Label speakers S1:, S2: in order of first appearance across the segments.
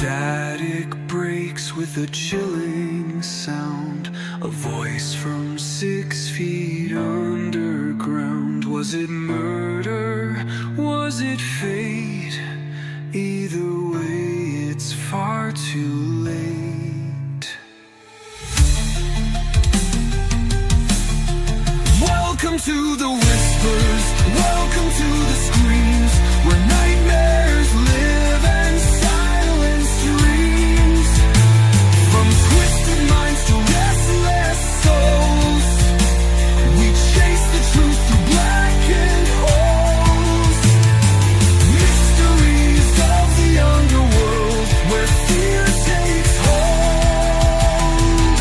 S1: Static breaks with a chilling sound. A voice from 6 feet underground. Was it murder? Was it fate? Either way, it's far too late. Welcome to the whispers. Welcome to the screams, where nightmares live and silence dreams. From twisted minds to restless souls, we chase the truth through blackened holes. Mysteries of the underworld, where fear takes hold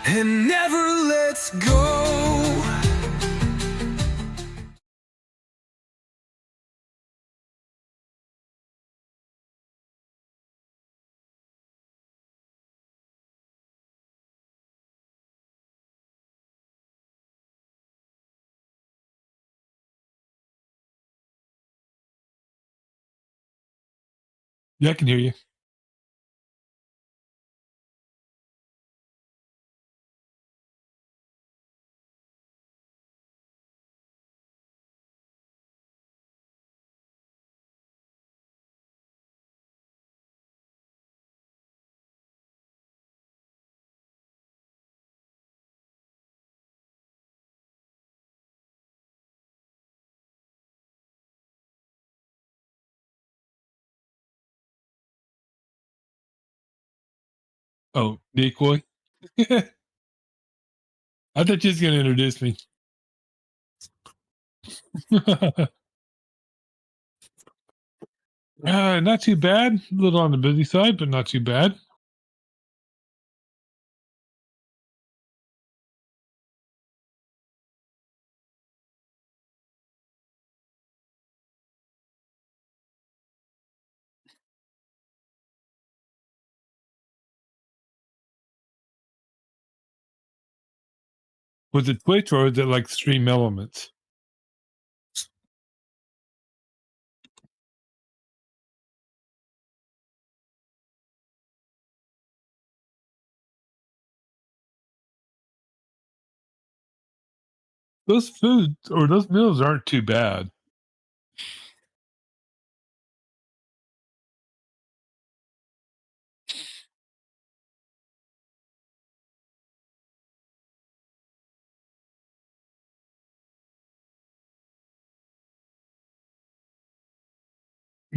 S1: and never lets go.
S2: Yeah, I can hear you. Oh, decoy. I thought you was going to introduce me. Not too bad. A little on the busy side, but not too bad. Was it Twitch or was it like Stream Elements? Those foods or those meals aren't too bad.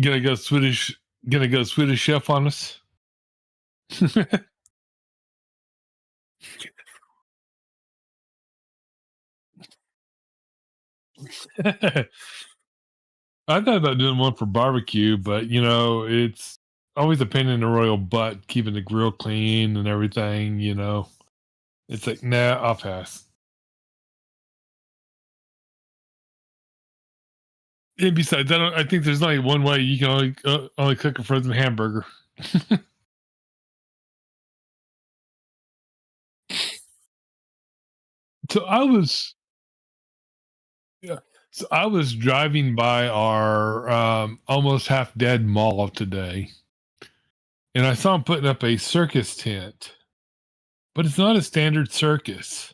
S2: Gonna go Swedish. Gonna go Swedish chef on us. I thought about doing one for barbecue, but it's always a pain in the royal butt keeping the grill clean and everything. It's like, nah, I'll pass. And besides, I think there's only one way you can only cook a frozen hamburger. So I was, yeah. So I was driving by our almost half dead mall today, and I saw him putting up a circus tent, but it's not a standard circus.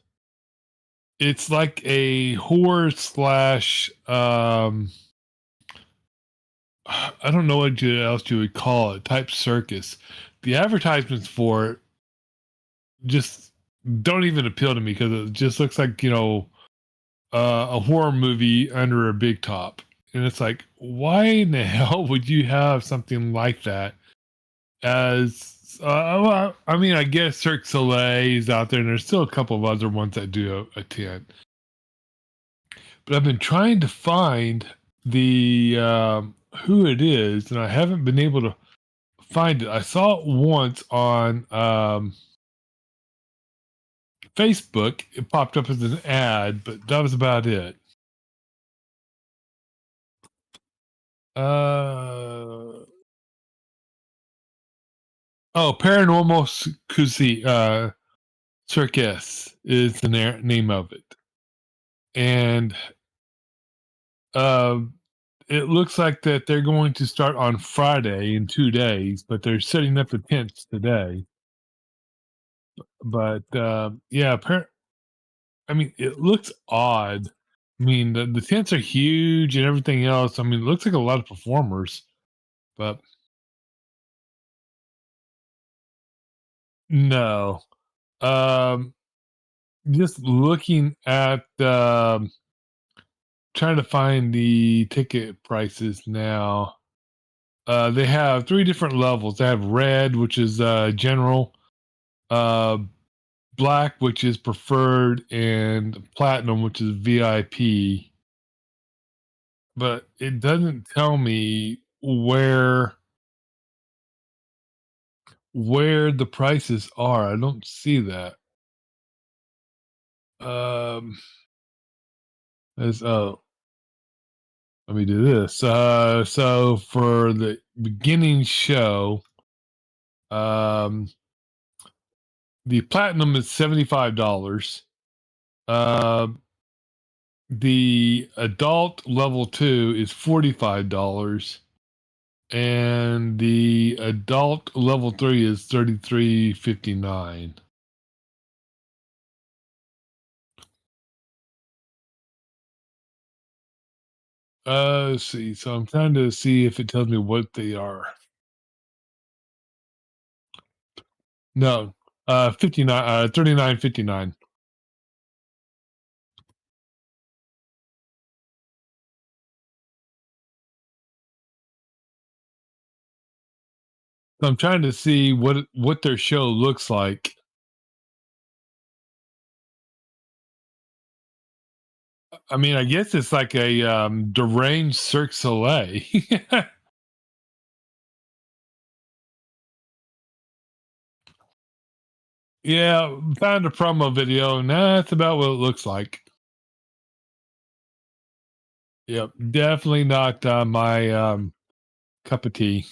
S2: It's like a horror slash. I don't know what else you would call it. Type circus. The advertisements for it just don't even appeal to me because it just looks like a horror movie under a big top. And it's like, why in the hell would you have something like that? Well, I mean, I guess Cirque du Soleil is out there, and there's still a couple of other ones that do a tent. But I've been trying to find the who it is, and I haven't been able to find it. I saw it once on Facebook. It popped up as an ad, but that was about it. Paranormal Circus is the name of it, and it looks like that they're going to start on Friday in 2 days, but they're setting up the tents today. But yeah, I mean, it looks odd. I mean, the tents are huge and everything else. I mean, it looks like a lot of performers, but no. Um, just looking at trying to find the ticket prices now. They have three different levels. They have red, which is general, uh, black, which is preferred, and platinum, which is VIP. But it doesn't tell me where the prices are. I don't see that. Um, as let me do this. So for the beginning show, um, the platinum is $75. Uh, the adult level two is $45, and the adult level three is 33.59. Let's see. So I'm trying to see if it tells me what they are. No, 59, 39.59. So I'm trying to see what their show looks like. I mean, I guess it's like a deranged Cirque Soleil. Yeah, found a promo video, and that's about what it looks like. Yep, definitely not my cup of tea.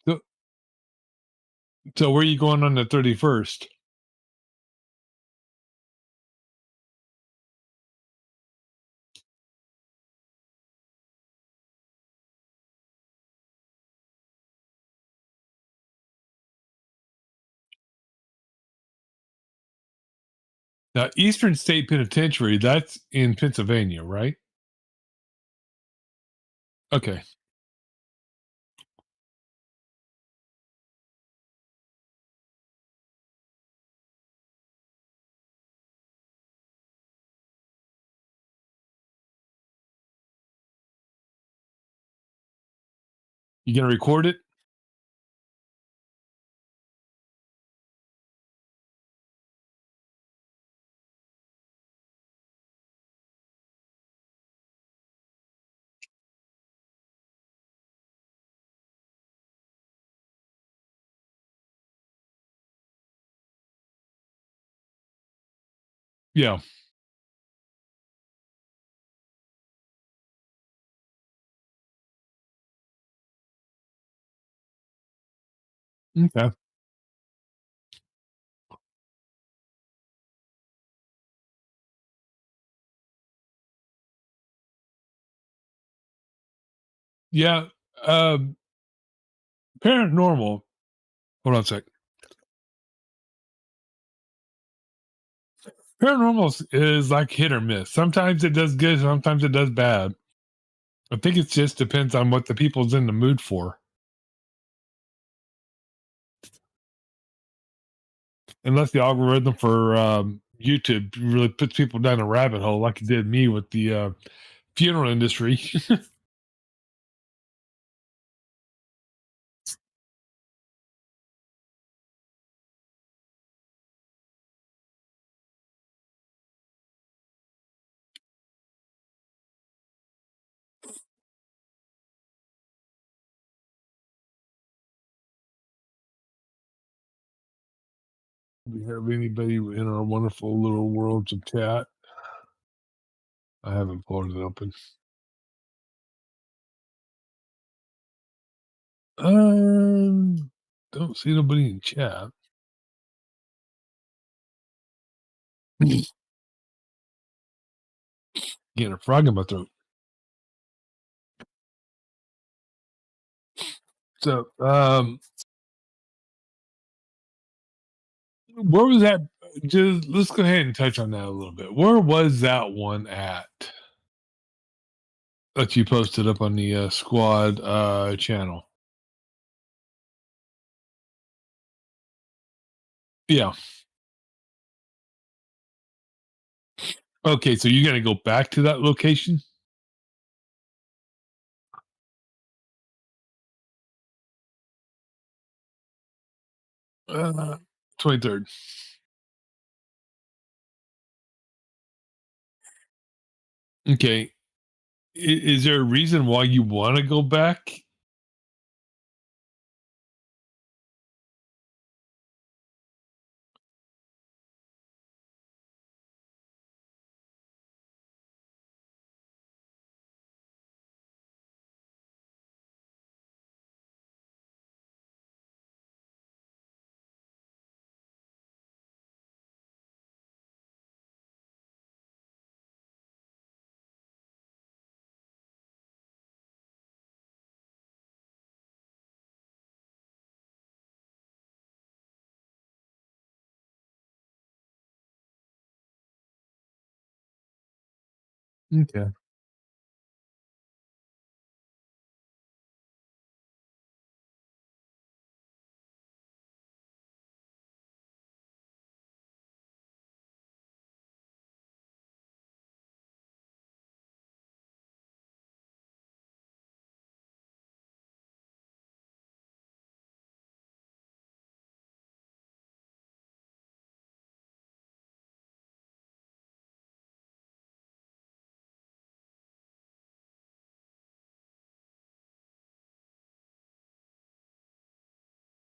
S2: So, so where are you going on the 31st? Now, Eastern State Penitentiary, that's in Pennsylvania, right? Okay. You gonna record it? Yeah. Okay. Yeah. Um, paranormal. Hold on a sec. Paranormal is like hit or miss. Sometimes it does good, sometimes it does bad. I think it just depends on what the people's in the mood for. Unless the algorithm for YouTube really puts people down a rabbit hole, like it did me with the funeral industry. We have anybody in our wonderful little worlds of chat? I haven't pulled it open. Um, don't see nobody in chat. Getting a frog in my throat. So, where was that? Just let's go ahead and touch on that a little bit. Where was that one at that you posted up on the squad channel? Yeah. Okay, so you're gonna go back to that location? 23rd. Okay. Is there a reason why you want to go back? Okay.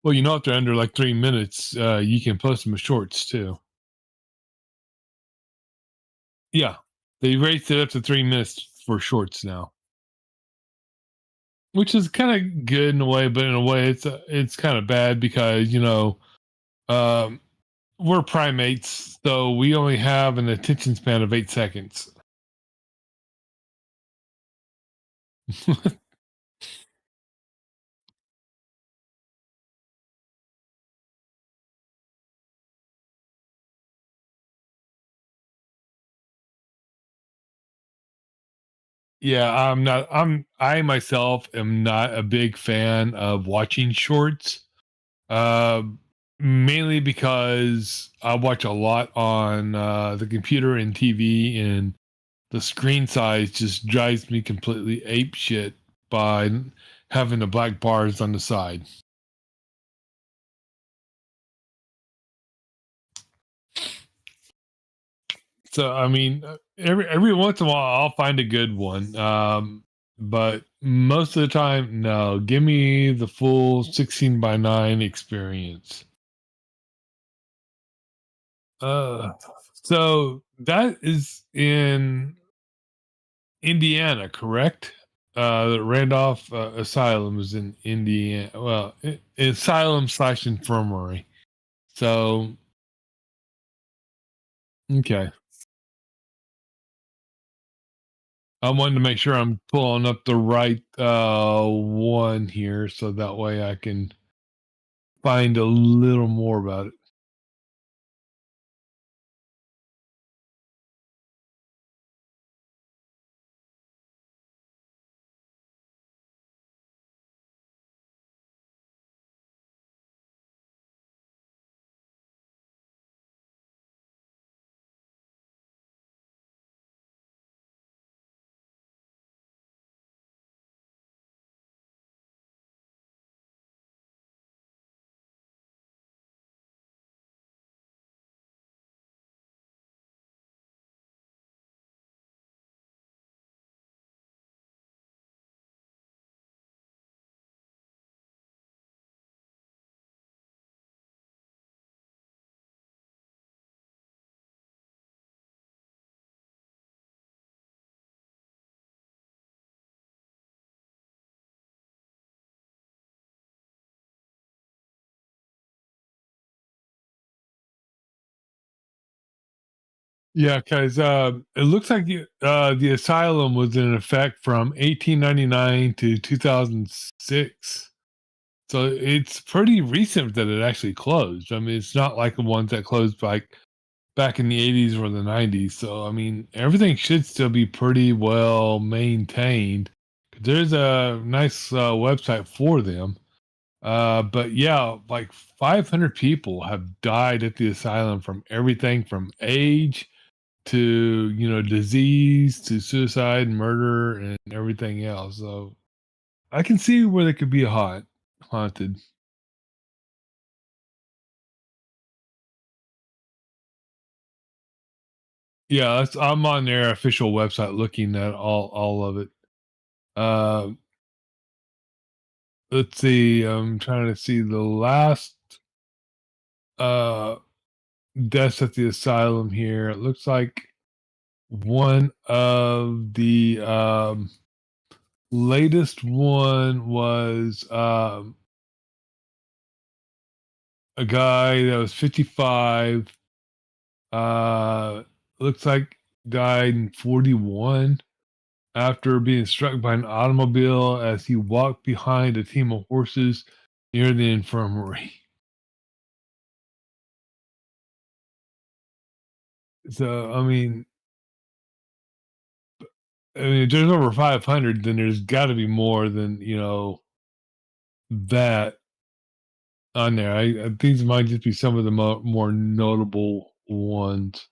S2: Well, if they're under like 3 minutes, you can post them as shorts too. Yeah, they raised it up to 3 minutes for shorts now, which is kind of good in a way, but in a way, it's kind of bad because um, we're primates, so we only have an attention span of 8 seconds. Yeah, I myself am not a big fan of watching shorts. Uh, Mainly because I watch a lot on the computer and TV, and the screen size just drives me completely ape shit by having the black bars on the side. So I mean, every once in a while I'll find a good one, but most of the time, no. Give me the full 16:9 experience. Uh, so that is in Indiana, correct? The Randolph Asylum is in Indiana. Well, asylum slash infirmary. So, okay. I wanted to make sure I'm pulling up the right one here so that way I can find a little more about it. Yeah, because it looks like the asylum was in effect from 1899 to 2006. So it's pretty recent that it actually closed. I mean, it's not like the ones that closed like back in the 80s or the 90s. So, I mean, everything should still be pretty well maintained. There's a nice website for them. But yeah, like 500 people have died at the asylum from everything from age to, disease to suicide, murder, and everything else. So I can see where they could be haunted. Yeah, I'm on their official website looking at all of it. Uh, let's see. I'm trying to see the last uh deaths at the asylum here. It looks like one of the latest one was a guy that was 55. Uh, looks like died in 41 after being struck by an automobile as he walked behind a team of horses near the infirmary. So, I mean, if there's over 500, then there's got to be more than that on there. I think these might just be some of the more notable ones.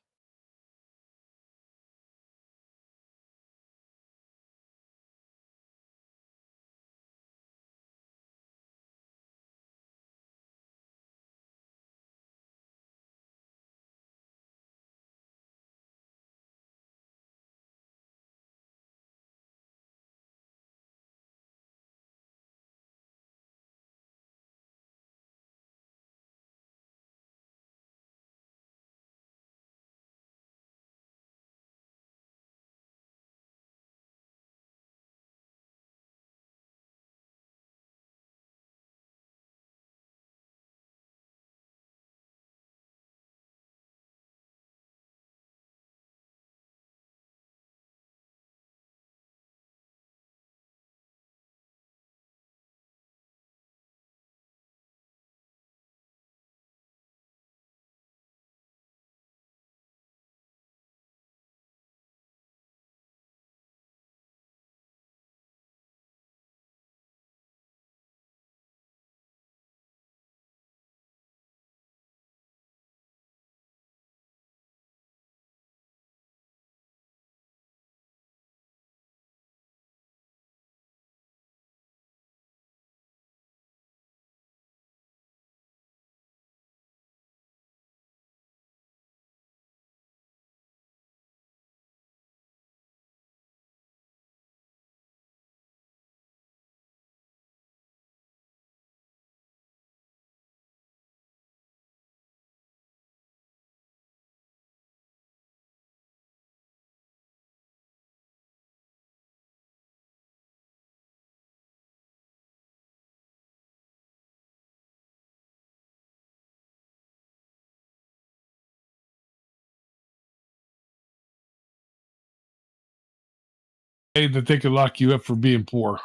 S2: Hey, that they could lock you up for being poor.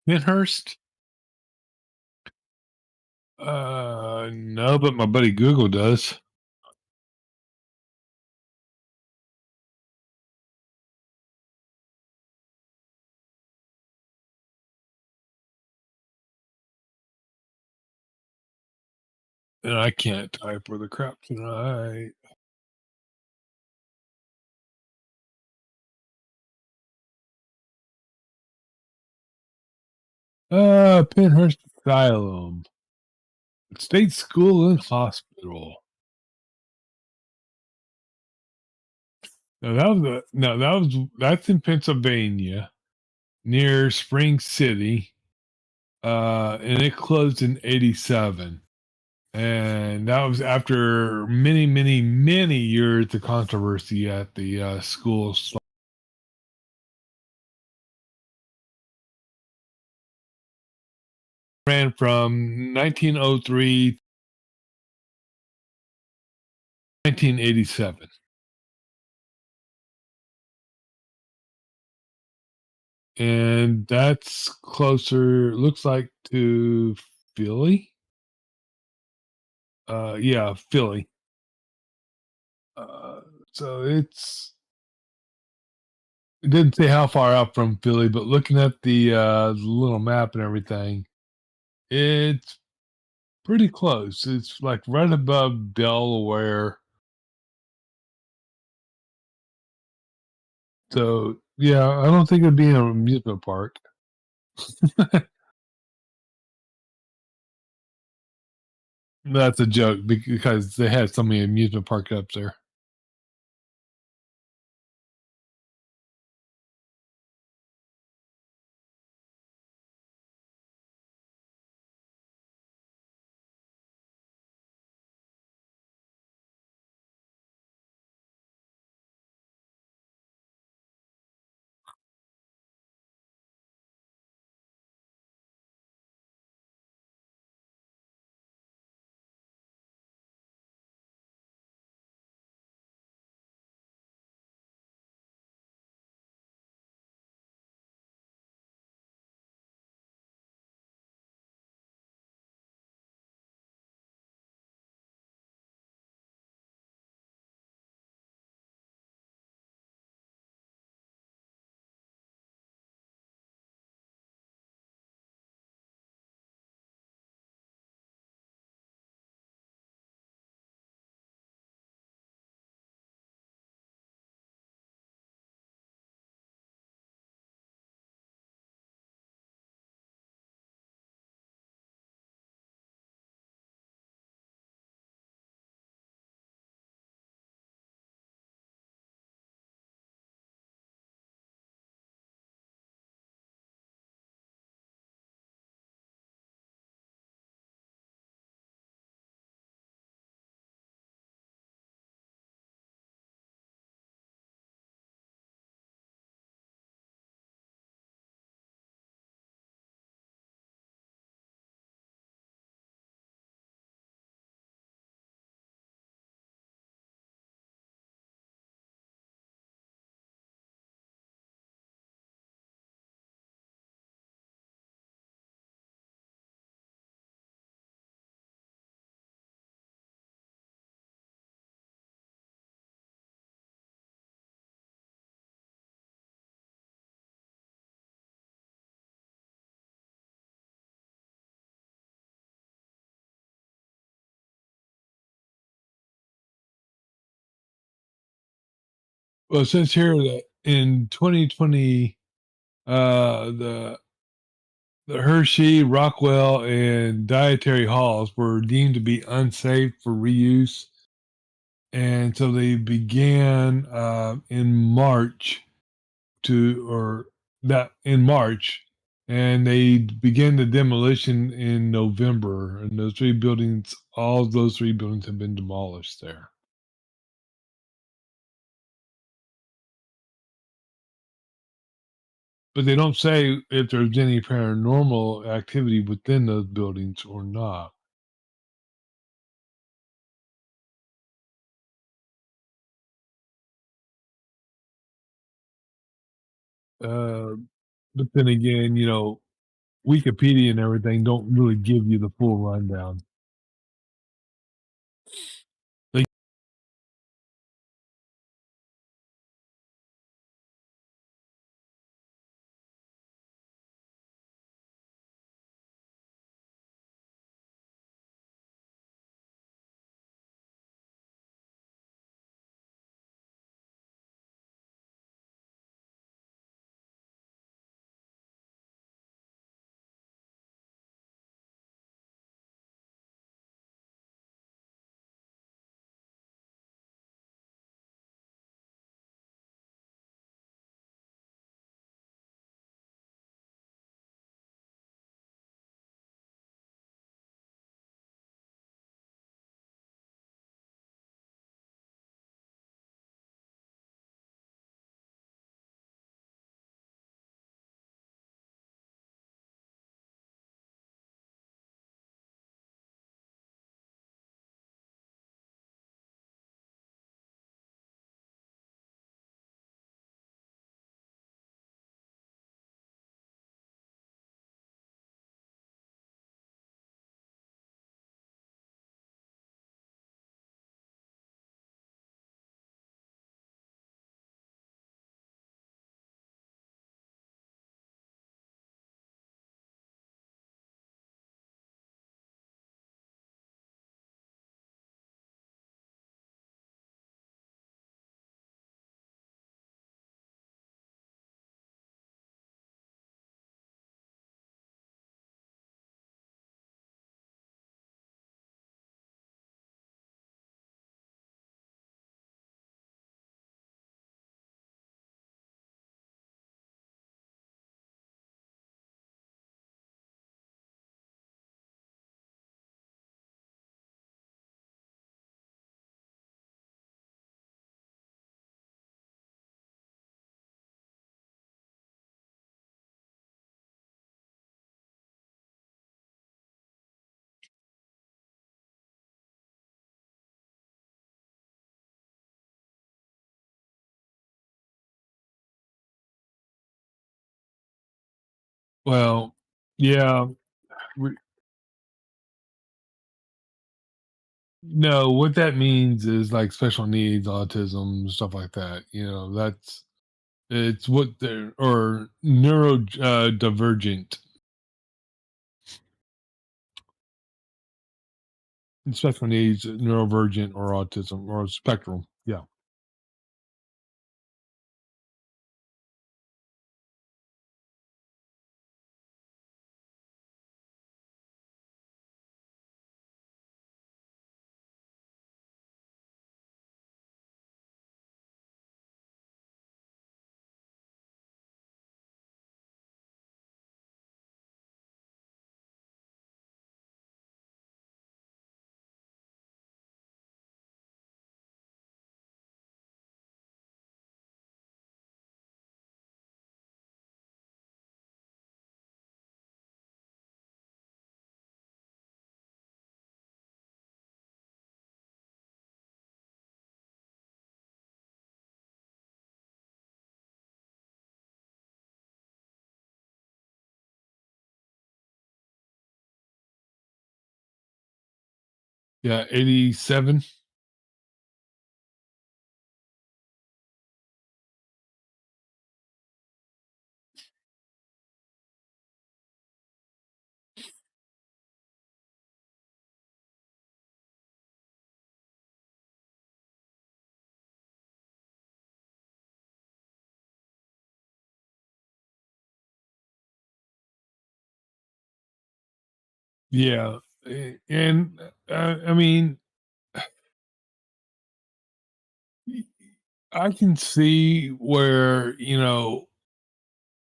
S2: Pinhurst? No, but my buddy Google does. And I can't type where the crap tonight. Pinhurst Asylum, State School and Hospital. That's in Pennsylvania near Spring City. And it closed in '87. And that was after many, many, many years of controversy at the school. Ran from 1903 to 1987. And that's closer, looks like, to Philly. Yeah, Philly. Uh, so it didn't say how far out from Philly, but looking at the little map and everything, it's pretty close. It's like right above Delaware. So yeah, I don't think it'd be an amusement park. That's a joke because they had so many amusement park up there. Well, it says here that in 2020, the Hershey, Rockwell, and Dietary Halls were deemed to be unsafe for reuse, and so they began in March or that in March, and they began the demolition in November. And those three buildings, all of those three buildings, have been demolished there. But they don't say if there's any paranormal activity within those buildings or not. Uh, but then again, Wikipedia and everything don't really give you the full rundown. They, well, yeah, we, no, what that means is like special needs, autism, stuff like that. That's it's what they're or neuro divergent special needs, neurovergent, or autism or spectrum. Yeah, yeah, 87. Yeah, and I mean, I can see where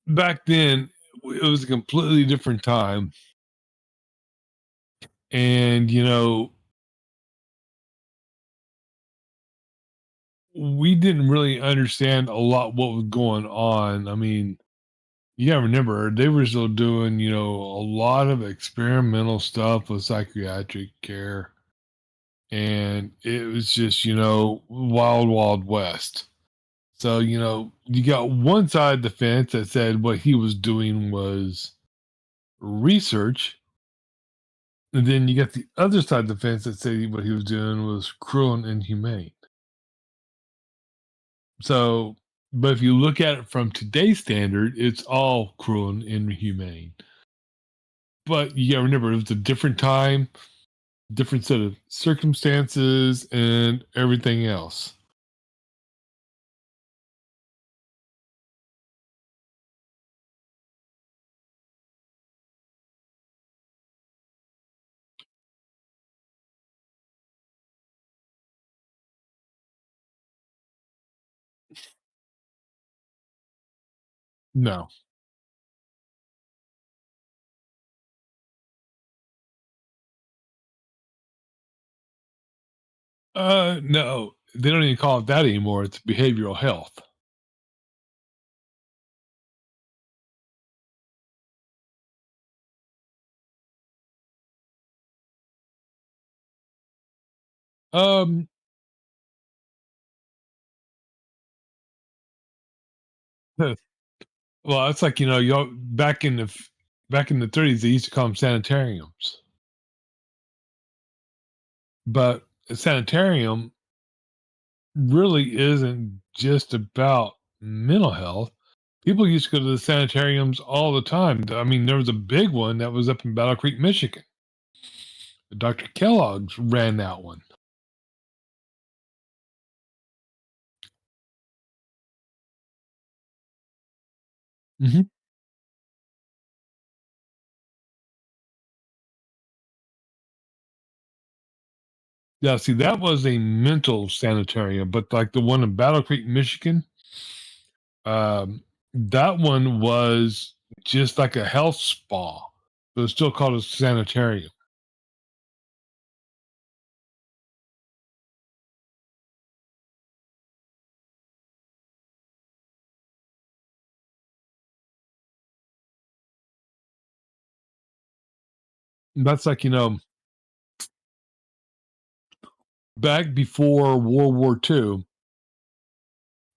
S2: back then it was a completely different time, and we didn't really understand a lot what was going on. I mean, you gotta remember they were still doing a lot of experimental stuff with psychiatric care, and it was just wild wild west. So you got one side of the fence that said what he was doing was research, and then you got the other side of the fence that say what he was doing was cruel and inhumane. So, but if you look at it from today's standard, it's all cruel and inhumane. But you gotta remember, it was a different time, different set of circumstances, and everything else. No, no, they don't even call it that anymore. It's behavioral health. Um, well, it's like back in the 30s, they used to call them sanitariums, but a sanitarium really isn't just about mental health. People used to go to the sanitariums all the time. I mean, there was a big one that was up in Battle Creek, Michigan. Dr. Kellogg's ran that one. Mhm. Yeah, see, that was a mental sanitarium, but like the one in Battle Creek, Michigan, that one was just like a health spa, but it's still called a sanitarium. That's like, back before World War II,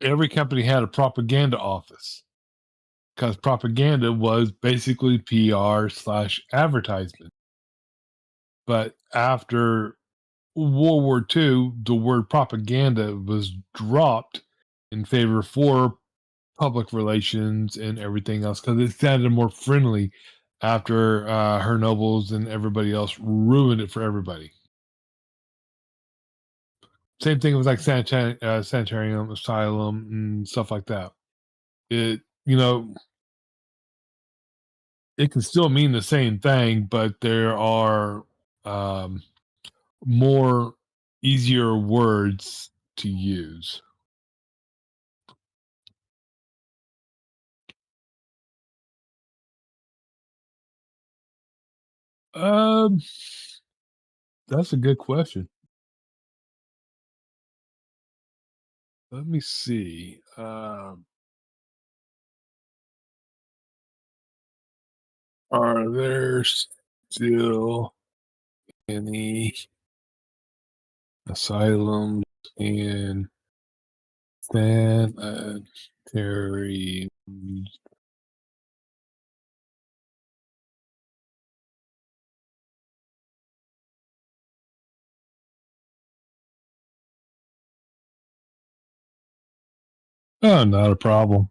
S2: every company had a propaganda office because propaganda was basically PR slash advertisement. But after World War II, the word propaganda was dropped in favor for public relations and everything else because it sounded more friendly after her nobles and everybody else ruined it for everybody. Same thing with like sanitarium, asylum, and stuff like that. It you know it can still mean the same thing, but there are um, more easier words to use. Um, that's a good question. Let me see. Are there still any asylums in sanitary? Oh, not a problem.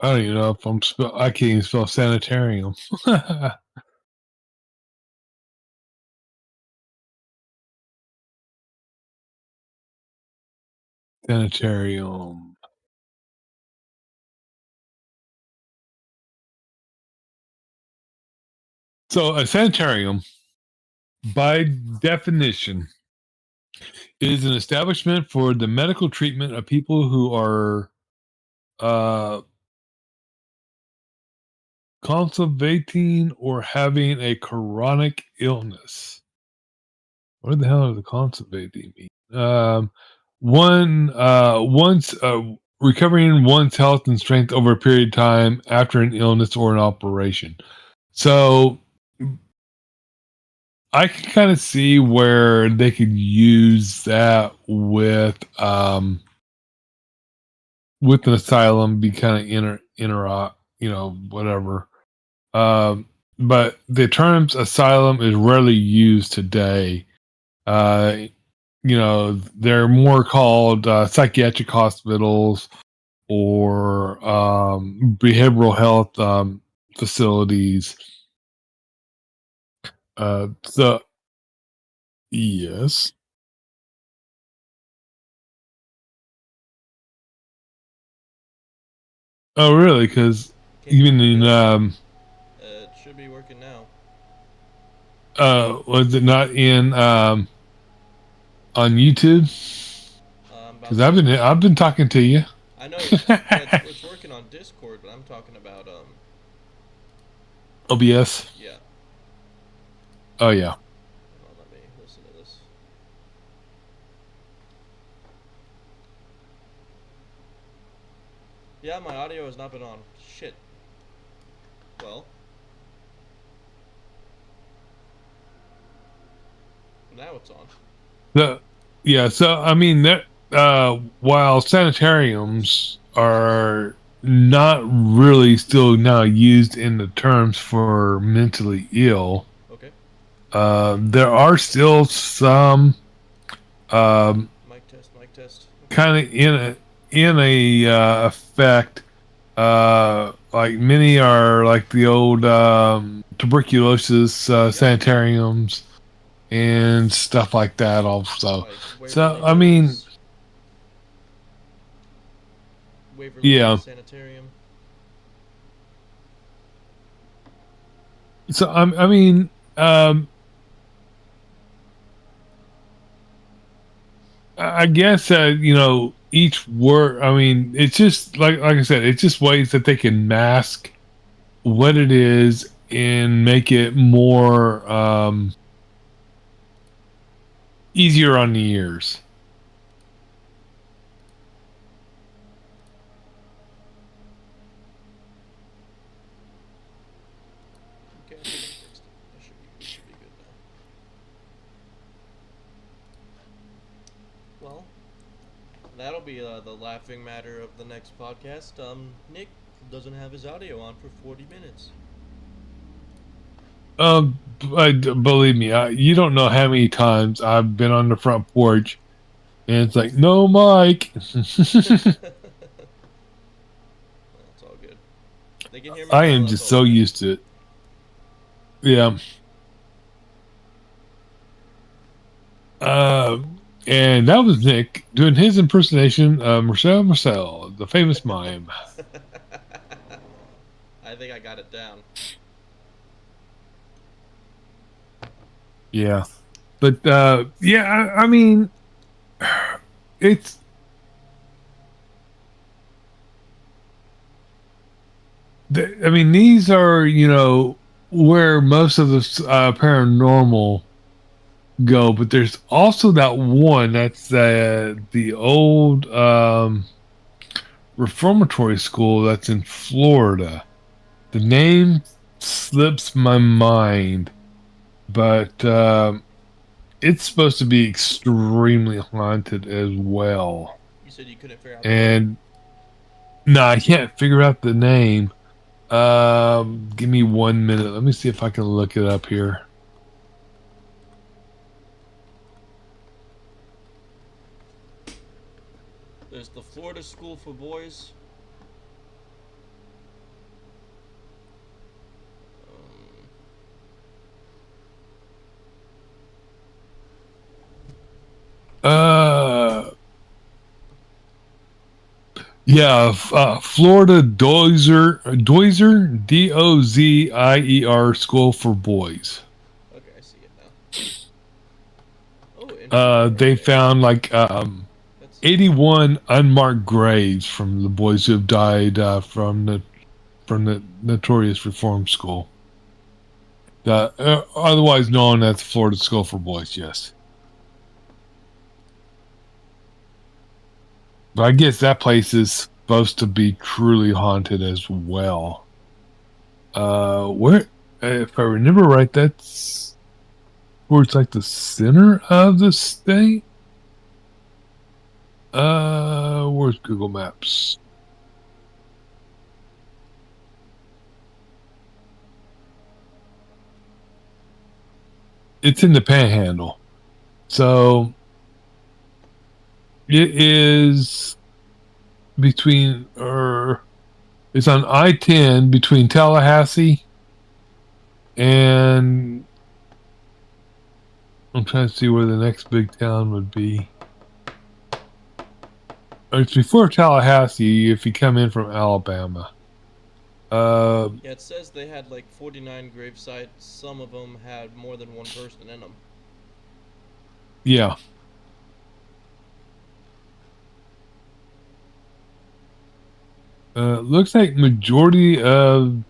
S2: I don't even know if I can't even spell sanitarium. Sanitarium. So a sanitarium, by definition, is an establishment for the medical treatment of people who are uh, conservating or having a chronic illness. What the hell does the conservating mean? Once recovering one's health and strength over a period of time after an illness or an operation. So I can kind of see where they could use that with with an asylum be kind of whatever. Um, but the terms asylum is rarely used today. Uh, they're more called psychiatric hospitals or behavioral health facilities. So yes. Oh, really? Because
S3: Can you
S2: even
S3: hear me
S2: in
S3: okay? It should be working now.
S2: was it not in on YouTube?
S3: I'm about
S2: Because
S3: to.
S2: I've been talking to you.
S3: I know. Yeah, it's working on Discord, but I'm talking about
S2: OBS.
S3: yeah.
S2: Oh yeah.
S3: Hold on, let me listen to this. Yeah, my audio has not been on. Shit. Well, now it's on.
S2: The yeah. So I mean that while sanitariums are not really still now used in the terms for mentally ill,
S3: Okay.
S2: there are still some um,
S3: Mic test. Mic test. Okay.
S2: kind of in a effect. Like many are like the old tuberculosis
S3: Yep.
S2: sanitariums and stuff like that. Also,
S3: Like
S2: so
S3: Waverly
S2: I mean,
S3: Hills, Waverly
S2: yeah.
S3: Hills Sanitarium.
S2: So I mean, I guess each word. I mean, it's just like I said, it's just ways that they can mask what it is and make it more easier on the ears.
S3: Okay, I think I fixed it. We should be good now. Well, that'll be the laughing matter of the next podcast. Nick doesn't have his audio on for 40 minutes.
S2: Believe me, you don't know how many times I've been on the front porch and it's like, no, Mike.
S3: That's all good. They can hear me
S2: I
S3: now.
S2: am
S3: That's
S2: just
S3: all that
S2: so
S3: matters.
S2: used to it. Yeah. Uh, and that was Nick doing his impersonation of Marcel, the famous mime.
S3: I think I got it down.
S2: Yeah. But yeah, I mean, it's I mean, these are where most of the paranormal go, but there's also that one that's the old reformatory school that's in Florida. The name slips my mind, but it's supposed to be extremely haunted as well.
S3: You said you couldn't figure out the name?
S2: And no, I can't figure out the name. Give me 1 minute. Let me see if I can look it up here.
S3: There's the Florida School for Boys. Um,
S2: Uh, yeah, Florida Dozier, Dozier School for Boys.
S3: okay, I see it now. Oh, interesting.
S2: They
S3: Okay.
S2: found like
S3: That's
S2: 81 unmarked graves from the boys who have died from the notorious reform school. Otherwise known as the Florida School for Boys, yes. But I guess that place is supposed to be truly haunted as well. Where, if I remember right, that's towards like the center of the state. Where's Google Maps? it's in the Panhandle, so it is between, or it's on I-10 between Tallahassee and I'm trying to see where the next big town would be. It's before Tallahassee if you come in from Alabama.
S3: Yeah, it says they had like 49 grave sites. Some of them had more than one person in them.
S2: Yeah. Looks like majority of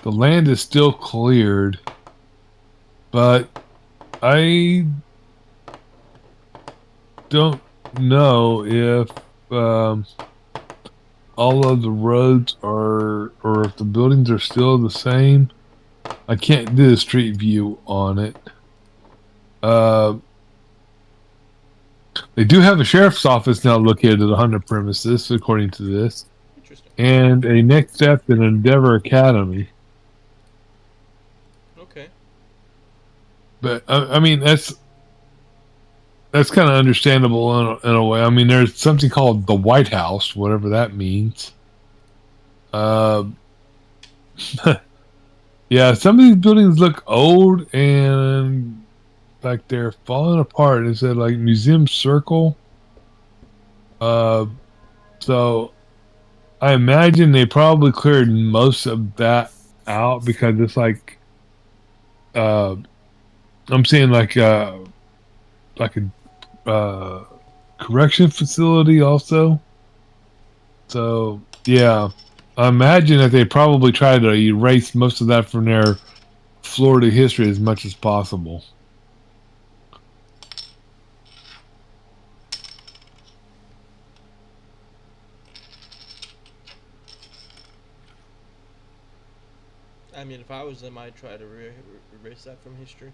S2: the land is still cleared, but I don't know if um, all of the roads are, or if the buildings are still the same. I can't do a street view on it. They do have a sheriff's office now located on the premises, according to this,
S3: Interesting.
S2: and a next step in Endeavor Academy.
S3: Okay.
S2: But I mean, that's kind of understandable in a way. I mean, there's something called the White House, whatever that means. Uh, yeah, some of these buildings look old and like they're falling apart. It said like Museum Circle. Uh, so I imagine they probably cleared most of that out because it's like uh, I'm saying like a correction facility also. So yeah, I imagine that they probably try to erase most of that from their Florida history as much as possible.
S3: I mean, if I was them, I'd try to erase that from history.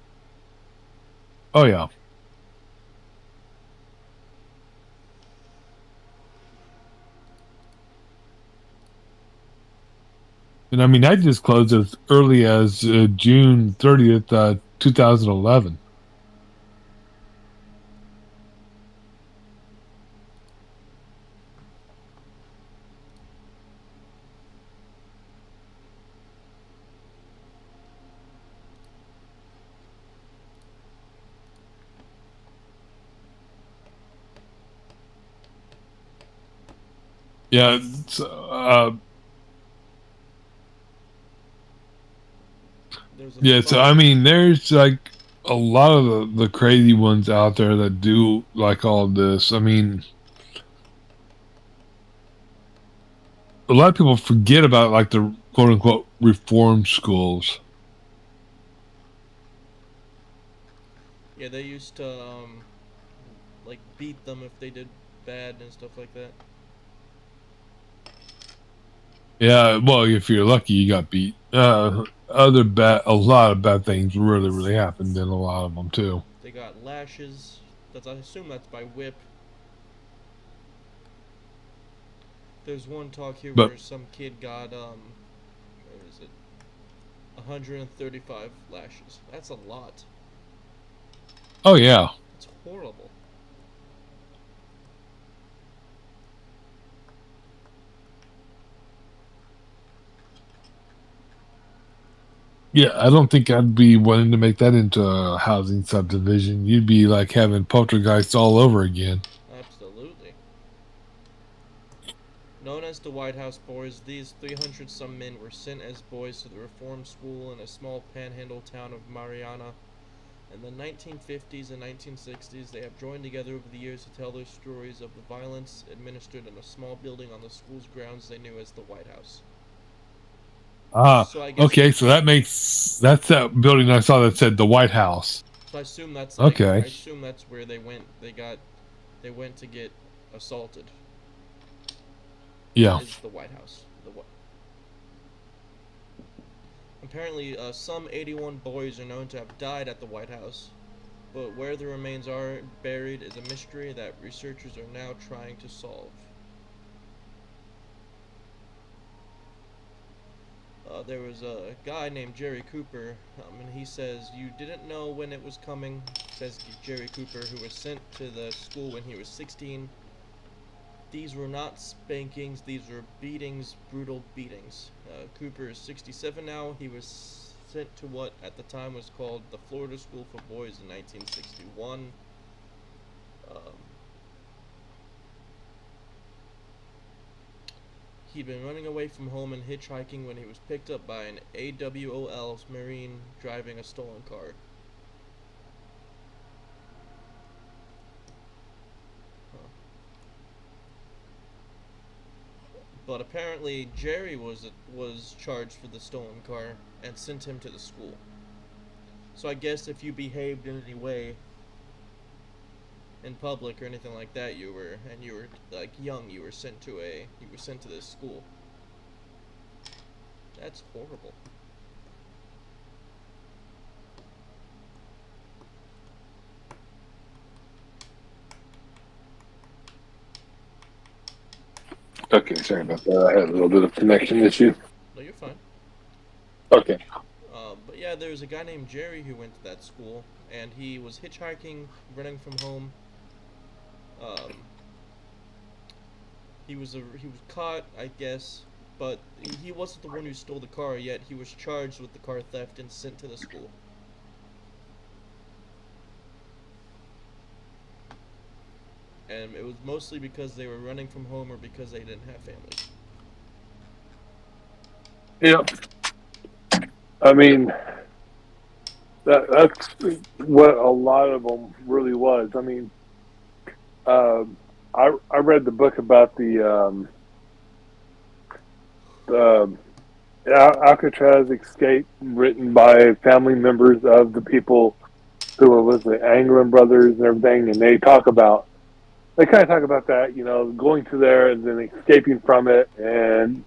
S2: Oh yeah. And I mean, that just closed as early as June 30th, 2011. Yeah,
S3: There's a
S2: yeah. So I
S3: fire.
S2: mean, there's like a lot of the crazy ones out there that do like all this. I mean, a lot of people forget about like the quote unquote reform schools.
S3: Yeah, they used to like beat them if they did bad and stuff like that.
S2: Yeah, well, if you're lucky, you got beat. A lot of bad things really happened in a lot of them too.
S3: They got lashes. I assume that's by whip. There's one talk here
S2: But
S3: where some kid got what is it? 135 lashes. That's a lot.
S2: oh yeah,
S3: It's horrible.
S2: yeah, I don't think I'd be wanting to make that into a housing subdivision. You'd be like having poltergeists all over again.
S3: Absolutely. Known as the White House Boys, these 300 some men were sent as boys to the reform school in a small panhandle town of Mariana. In the 1950s and 1960s, they have joined together over the years to tell their stories of the violence administered in a small building on the school's grounds they knew as the White House.
S2: Ah,
S3: So I guess,
S2: okay, so that's that building I saw that said the White House.
S3: so I assume that's like, I
S2: Okay,
S3: assume that's where they went. They went to get assaulted.
S2: yeah.
S3: Is the White House. Apparently, some 81 boys are known to have died at the White House, but where the remains are buried is a mystery that researchers are now trying to solve. There was a guy named Jerry Cooper, and he says, "You didn't know when it was coming," says Jerry Cooper, who was sent to the school when he was 16. "These were not spankings, these were beatings, brutal beatings." Cooper is 67 now. He was sent to what at the time was called the Florida School for Boys in 1961. Um, He'd been running away from home and hitchhiking when he was picked up by an AWOL Marine driving a stolen car. Huh. But apparently Jerry was charged for the stolen car and sent him to the school. So I guess if you behaved in any way in public or anything like that, you were like young, you were sent to this school. That's horrible.
S4: Okay, sorry about that. I had a little bit of connection issue.
S3: No, you're fine.
S4: Okay.
S3: But yeah, there was a guy named Jerry who went to that school, and he was hitchhiking, running from home. Um, he was caught, I guess, but he wasn't the one who stole the car. Yet he was charged with the car theft and sent to the school. And it was mostly because they were running from home or because they didn't have families.
S4: Yeah. I mean, that's what a lot of them really was. I mean, I read the book about the Alcatraz escape, written by family members of the people who were with the Anglin brothers and everything, and they kind of talk about that, going to there and then escaping from it and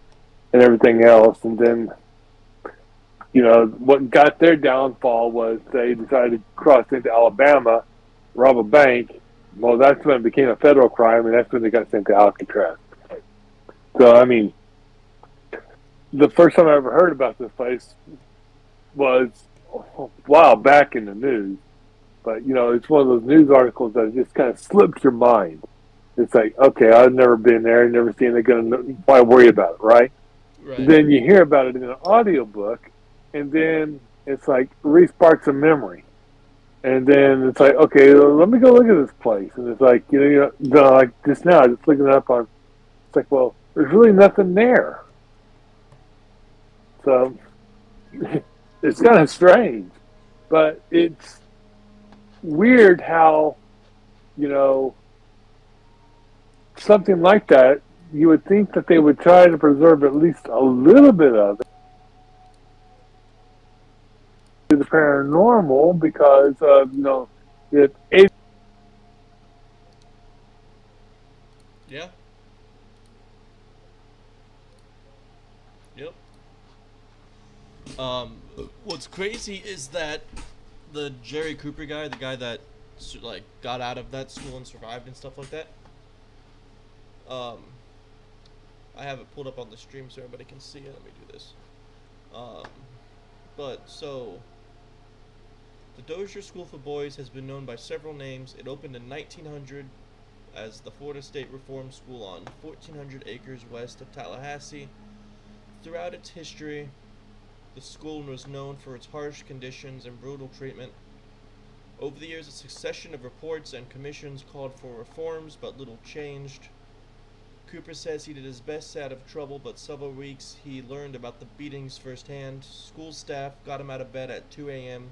S4: everything else, and then what got their downfall was they decided to cross into Alabama, rob a bank. Well, that's when it became a federal crime, and that's when they got sent to Alcatraz. So, I mean, the first time I ever heard about this place was a while back in the news. But, it's one of those news articles that just kind of slips your mind. It's like, okay, I've never been there, never seen it, why worry about it, right?
S3: Right.
S4: Then you hear about it in an audiobook, and then it's like re-sparks a memory. And then it's like, okay, let me go look at this place. And it's like, like just now, just looking it up it's like, well, there's really nothing there. So it's kind of strange, but it's weird how, something like that, you would think that they would try to preserve at least a little bit of it to the paranormal because of, it.
S3: Yeah. Yep. What's crazy is that the Jerry Cooper guy, the guy that got out of that school and survived and stuff like that. I have it pulled up on the stream so everybody can see it. Let me do this. But so the Dozier School for Boys has been known by several names. It opened in 1900 as the Florida State Reform School on 1,400 acres west of Tallahassee. Throughout its history, the school was known for its harsh conditions and brutal treatment. Over the years, a succession of reports and commissions called for reforms, but little changed. Cooper says he did his best to stay out of trouble, but several weeks he learned about the beatings firsthand. School staff got him out of bed at 2 a.m.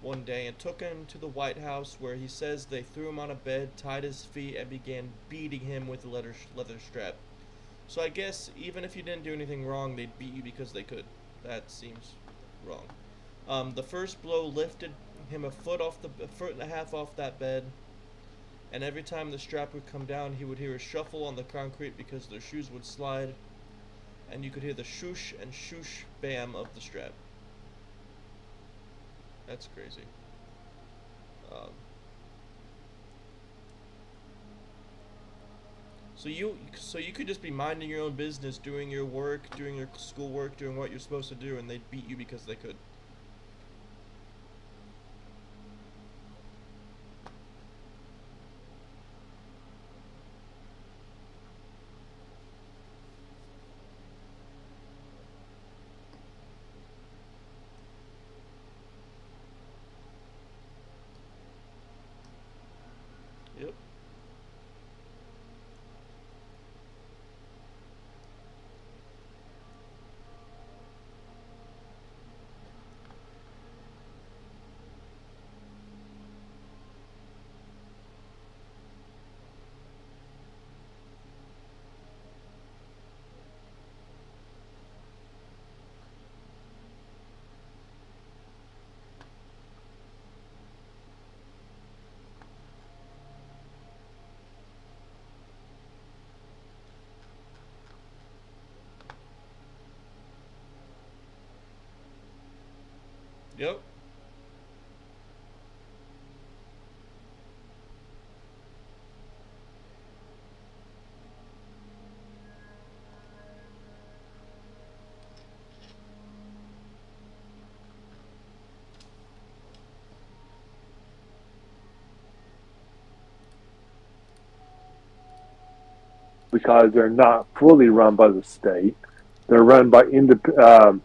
S3: one day and took him to the White House, where he says they threw him on a bed, tied his feet, and began beating him with a leather strap. So I guess even if you didn't do anything wrong, they'd beat you because they could. That seems wrong. The first blow lifted him a foot and a half off that bed, and every time the strap would come down, he would hear a shuffle on the concrete because their shoes would slide, and you could hear the shoosh and shoosh bam of the strap. That's crazy. So you could just be minding your own business, doing your work, doing your schoolwork, doing what you're supposed to do, and they'd beat you because they could. Yep. Yep.
S4: because they're not fully run by the state. They're run by independent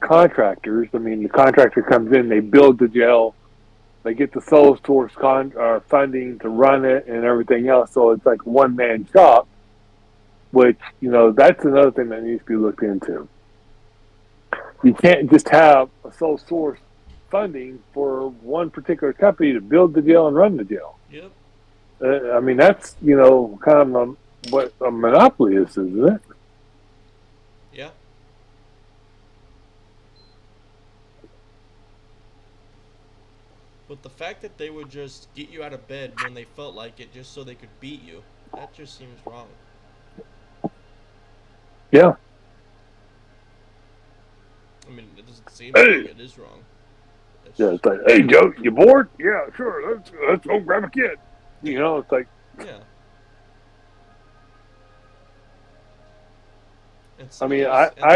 S4: contractors. I mean, the contractor comes in, they build the jail, they get the sole source funding to run it and everything else. So it's like one man shop, which that's another thing that needs to be looked into. You can't just have a sole source funding for one particular company to build the jail and run the jail.
S3: Yep.
S4: I mean, that's kind of what a monopoly is, isn't it?
S3: Yeah. But the fact that they would just get you out of bed when they felt like it just so they could beat you, that just seems wrong.
S4: Yeah.
S3: I mean, it doesn't seem
S4: Hey.
S3: wrong, it is wrong.
S4: Yeah, it's like, hey, Joe, you bored? Yeah, sure. Let's go grab a kid. It's like,
S3: Yeah. And
S4: I mean,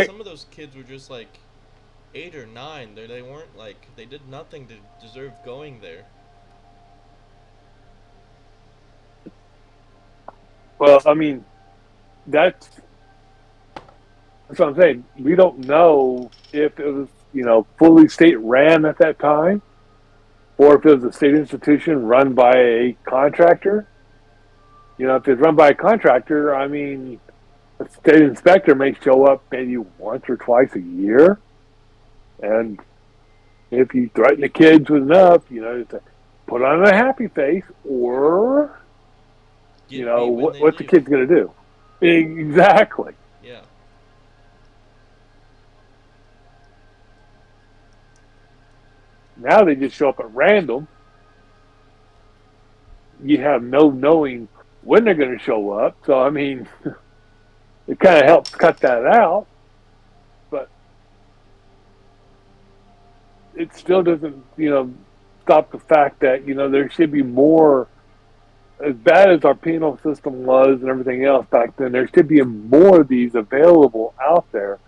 S3: some of those kids were just like 8 or 9. They weren't like, they did nothing to deserve going there.
S4: well, I mean, that's what I'm saying. We don't know if it was, fully state ran at that time, or if it was a state institution run by a contractor. If it's run by a contractor, I mean, a state inspector may show up maybe once or twice a year, and if you threaten the kids with enough, to put on a happy face, or what's the kid's going to do? Exactly.
S3: Yeah.
S4: Now they just show up at random. You have no knowing when they're going to show up. So, I mean, it kind of helps cut that out. But it still doesn't, stop the fact that, there should be more. As bad as our penal system was and everything else back then, there should be more of these available out there.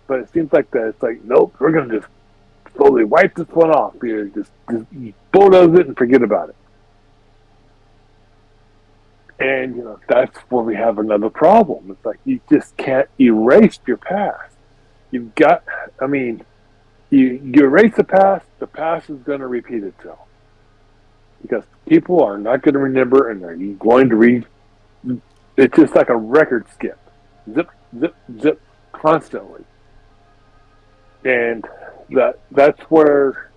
S4: But it seems like it's like, nope, we're going to just slowly wipe this one off here. Just bulldoze it and forget about it. And, that's where we have another problem. It's like you just can't erase your past. You've got, I mean, you erase the past is going to repeat itself. Because people are not going to remember and they're going to read. It's just like a record skip. Zip, zip, zip, constantly. And that's where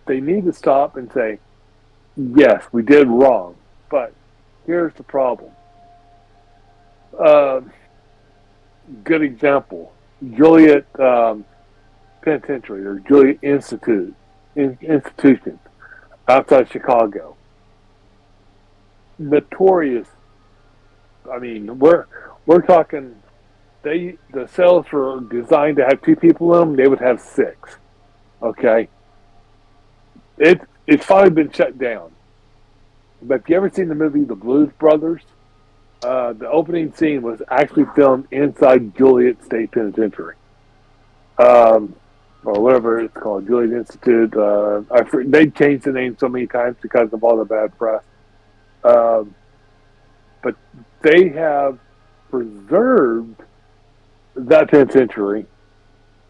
S4: they need to stop and say, yes, we did wrong, but here's the problem. Good example, Joliet Penitentiary or Joliet Institution outside Chicago. Notorious. I mean, we're talking. The cells were designed to have 2 people in them. They would have 6. Okay. It's finally been shut down. But if you ever seen the movie The Blues Brothers, the opening scene was actually filmed inside Juliet State Penitentiary, or whatever it's called, Juliet Institute. They changed the name so many times because of all the bad press. Um, but they have preserved that penitentiary,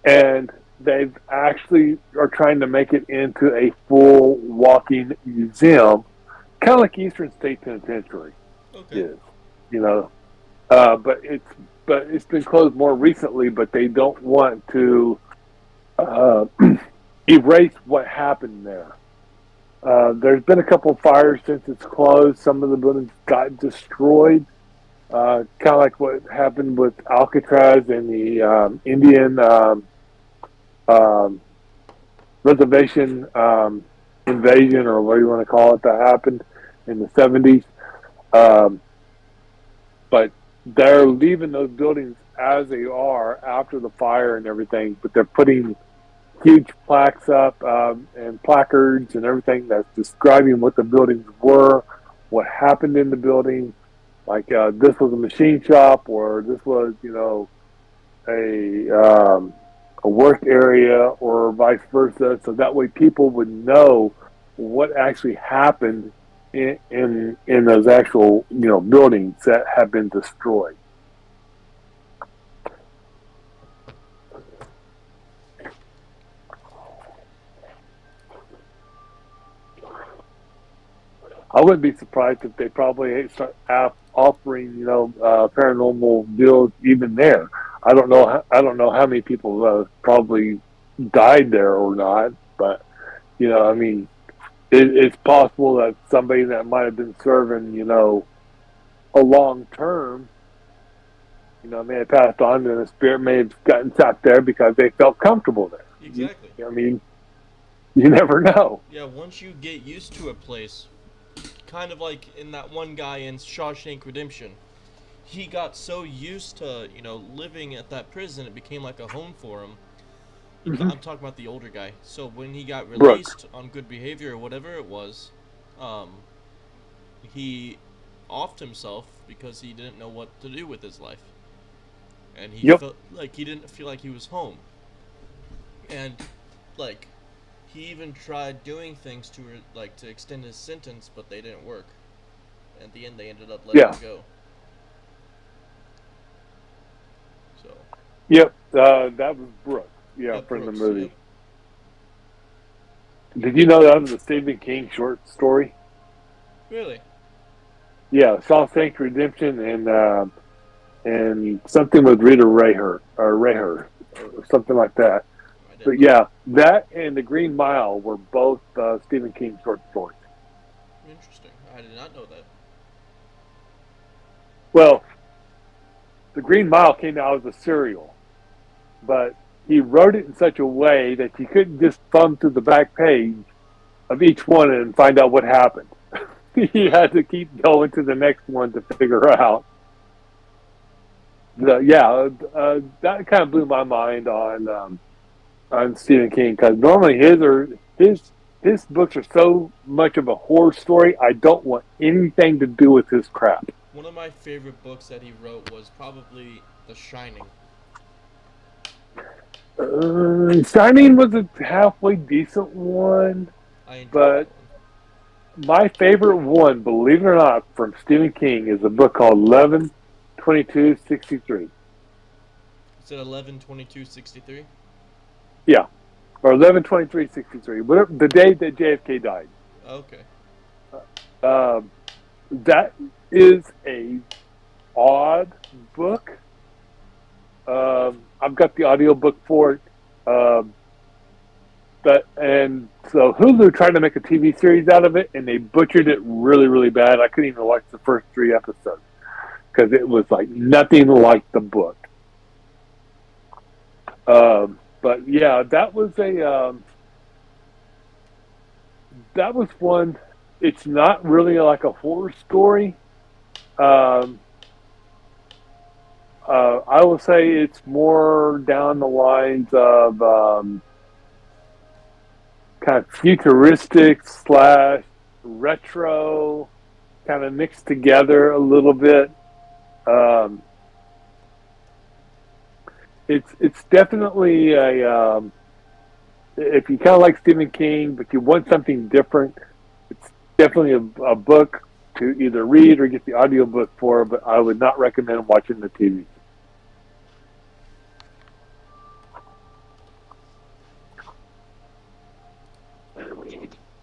S4: and they've actually are trying to make it into a full walking museum, kind of like Eastern State Penitentiary
S3: Okay.
S4: is, you know. But it's been closed more recently. But they don't want to uh, erase what happened there. There's been a couple of fires since it's closed. Some of the buildings got destroyed, kind of like what happened with Alcatraz and the Indian um, reservation invasion, or what you want to call it, that happened in the 70s. Um, but they're leaving those buildings as they are after the fire and everything, but they're putting huge plaques up and placards and everything that's describing what the buildings were, what happened in the building. Like this was a machine shop, or this was, a work area, or vice versa. So that way, people would know what actually happened in those actual buildings that have been destroyed. I wouldn't be surprised if they probably start offering, paranormal deals even there. I don't know. I don't know how many people probably died there or not, but I mean, it's possible that somebody that might have been serving, a long term, may have passed on, and the spirit may have gotten sat there because they felt comfortable there.
S3: Exactly.
S4: I mean, you never know.
S3: Yeah, once you get used to a place, kind of like in that one guy in Shawshank Redemption, he got so used to, living at that prison, it became like a home for him.
S4: Mm-hmm.
S3: I'm talking about the older guy. So when he got released
S4: Brooks.
S3: on good behavior or whatever it was, he offed himself because he didn't know what to do with his life. And he
S4: Yep.
S3: felt like he didn't feel like he was home. And, like, he even tried doing things to extend his sentence, but they didn't work. At the end, they ended up letting him go. So.
S4: Yep, that was Brooks. Yeah,
S3: Yep,
S4: from
S3: Brooks,
S4: the movie.
S3: yep.
S4: Did you know that was a Stephen King short story?
S3: Really?
S4: Yeah, Shawshank Redemption and something with Rita Raher or something like that. But yeah, that and The Green Mile were both Stephen King short stories.
S3: Interesting. I did not know that.
S4: Well, The Green Mile came out as a serial, but he wrote it in such a way that you couldn't just thumb through the back page of each one and find out what happened. You had to keep going to the next one to figure out. That kind of blew my mind on Stephen King, because normally his books are so much of a horror story. I don't want anything to do with his crap.
S3: One of my favorite books that he wrote was probably The Shining.
S4: Shining was a halfway decent one, but my favorite one, believe it or not, from Stephen King is a book called 11/22/63.
S3: Is it 11/22/63?
S4: Yeah, or 11/23/63. Whatever, the day that JFK died.
S3: Okay.
S4: That is a odd book. I've got the audiobook for it. And so Hulu tried to make a TV series out of it, and they butchered it really, really bad. I couldn't even watch the first 3 episodes because it was like nothing like the book. But yeah, that was one. It's not really like a horror story. I will say it's more down the lines of kind of futuristic / retro. kind of mixed together a little bit. Um, it's definitely if you kind of like Stephen King, but you want something different, it's definitely a book to either read or get the audiobook for, but I would not recommend watching the TV.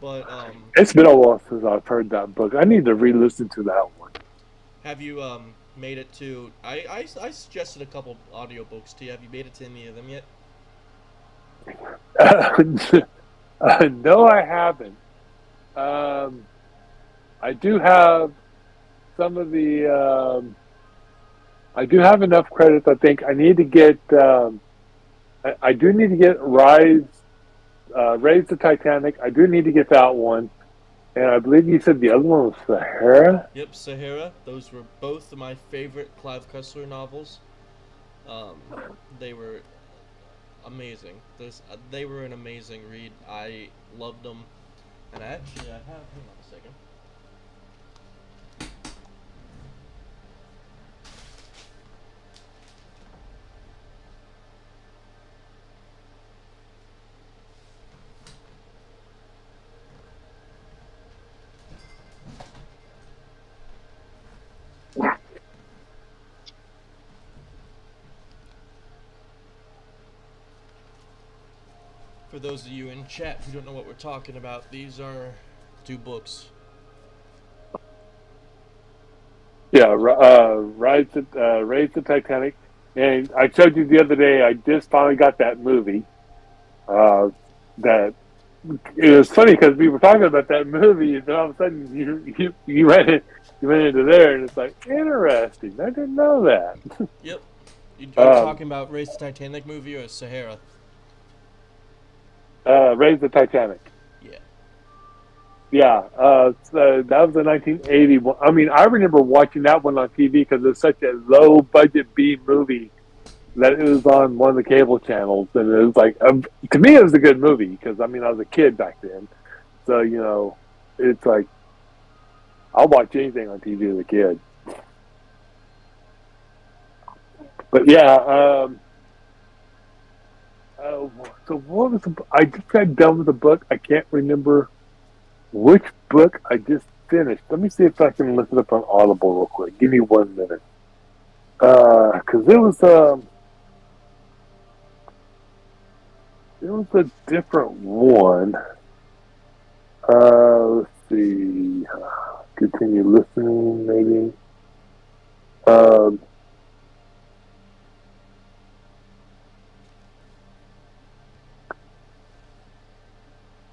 S3: But
S4: It's been a while since I've heard that book. I need to re-listen to that one.
S3: have you made it to? I suggested a couple audiobooks to you. Have you made it to any of them yet?
S4: No, I haven't. I do have some of the. I do have enough credits. I think I need to get. I do need to get Raise the Titanic. I do need to get that one, and I believe you said the other one was Sahara.
S3: Yep, Sahara. Those were both of my favorite Clive Cussler novels. Um, they were amazing. They were an amazing read. I loved them, and I have. Hang on a second. For those of you in chat who don't know what we're talking about, these are two books.
S4: Yeah, Raise the Titanic, and I showed you the other day. I just finally got that movie. That it was funny because we were talking about that movie, and then all of a sudden you went into there, and it's like interesting. I didn't know that.
S3: Yep. Are you talking about Race the Titanic movie or Sahara?
S4: Raise the Titanic.
S3: Yeah.
S4: Yeah, so that was a 1980 one. I mean, I remember watching that one on TV because it was such a low budget B movie that it was on one of the cable channels, and it was like to me it was a good movie because I mean I was a kid back then, so you know it's like I'll watch anything on TV as a kid. But yeah, so what was I just got done with the book? I can't remember which book I just finished. Let me see if I can look it up on Audible real quick. Give me 1 minute, because it was a different one. Let's see. Continue listening, maybe.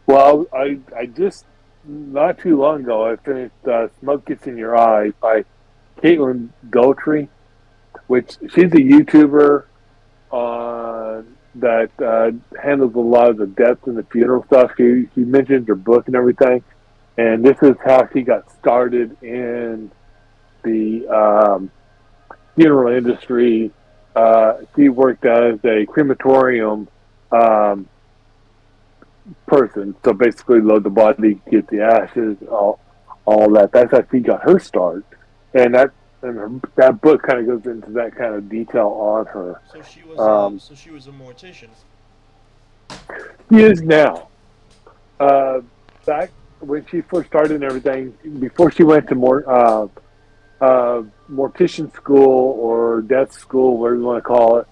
S4: Well, I just not too long ago I finished "Smoke Gets in Your Eye" by Caitlin Daltrey, which she's a YouTuber that handles a lot of the deaths and the funeral stuff. She mentioned her book and everything, and this is how she got started in the funeral industry. She worked as a crematorium person, so basically load the body, get the ashes, all that. That's how she got her start, and that book kind of goes into that kind of detail on her.
S3: So she was a mortician.
S4: She is now. Back when she first started and everything, before she went to mortician school or death school, whatever you want to call it,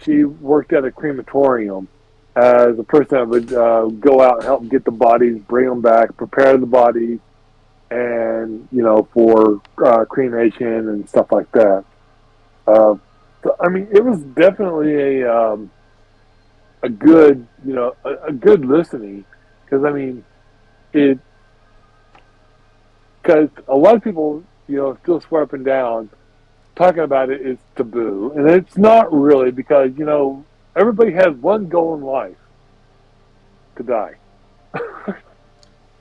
S4: she worked at a crematorium as a person that would go out and help get the bodies, bring them back, prepare the bodies, and for cremation and stuff like that. So, I mean, it was definitely a good a good listening, because I mean because a lot of people still swear up and down talking about it is taboo, and it's not really, because everybody has one goal in life: to die.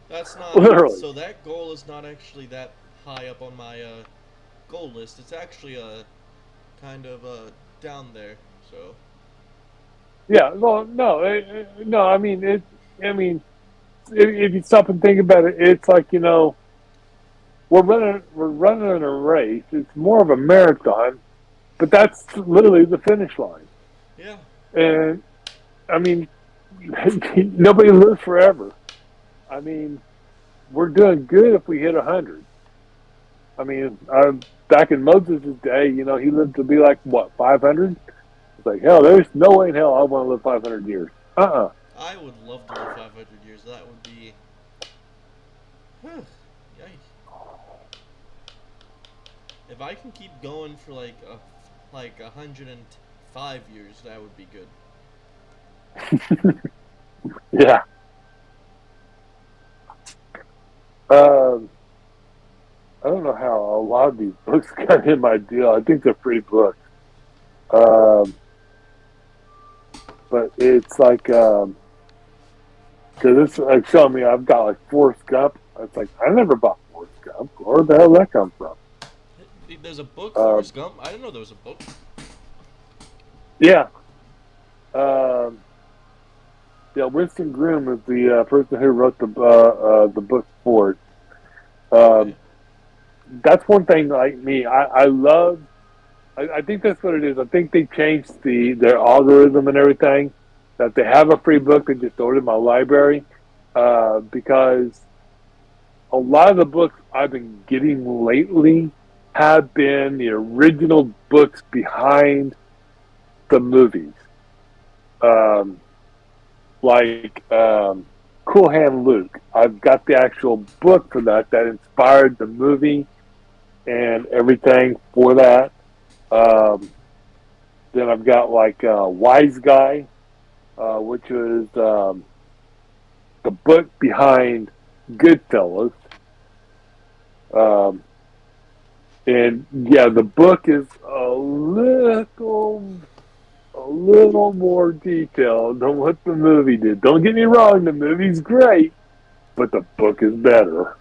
S3: That's not
S4: Literally.
S3: So that goal is not actually that high up on my goal list. It's actually kind of down there. So.
S4: Yeah. Well, no. I mean, if you stop and think about it, it's like we're running in a race. It's more of a marathon, but that's literally the finish line.
S3: Yeah.
S4: And I mean, nobody lives forever. I mean, we're doing good if we hit 100. I mean, back in Moses' day, he lived to be like what 500. It's like hell. There's no way in hell I want to live 500 years.
S3: I would love to live 500 years. That would be. Yikes. If I can keep going for like 105 years, that would be good.
S4: Yeah. I don't know how a lot of these books got in my deal. I think they're free books. But it's like, because it's like showing me I've got like Forrest Gump. It's like, I never bought Forrest Gump. Where the hell did that come from?
S3: There's a book, Forrest Gump. I didn't know there was a book.
S4: Yeah. Yeah, Winston Groom is the person who wrote the book for it.
S3: Okay.
S4: That's one thing like me. I love. I think that's what it is. I think they changed their algorithm and everything. That they have a free book and just throw it in my library, because a lot of the books I've been getting lately have been the original books behind the movies. Um, Cool Hand Luke. I've got the actual book for that inspired the movie and everything for that. Then I've got like Wise Guy, which is the book behind Goodfellas. And yeah, the book is a little more detailed than what the movie did. Don't get me wrong, the movie's great, but the book is better.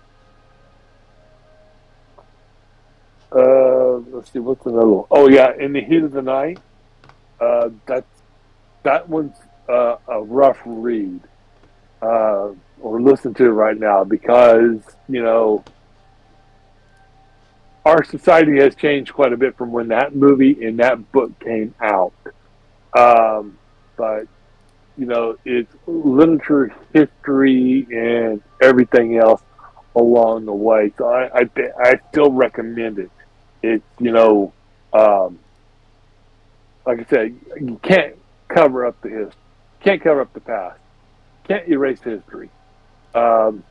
S4: Let's see, what's another one? Oh yeah, In the Heat of the Night. That one's a rough read, or listen to it right now, because our society has changed quite a bit from when that movie and that book came out. But it's literature, history, and everything else along the way. So I still recommend it. It's like I said, you can't cover up the history, can't cover up the past, can't erase history. You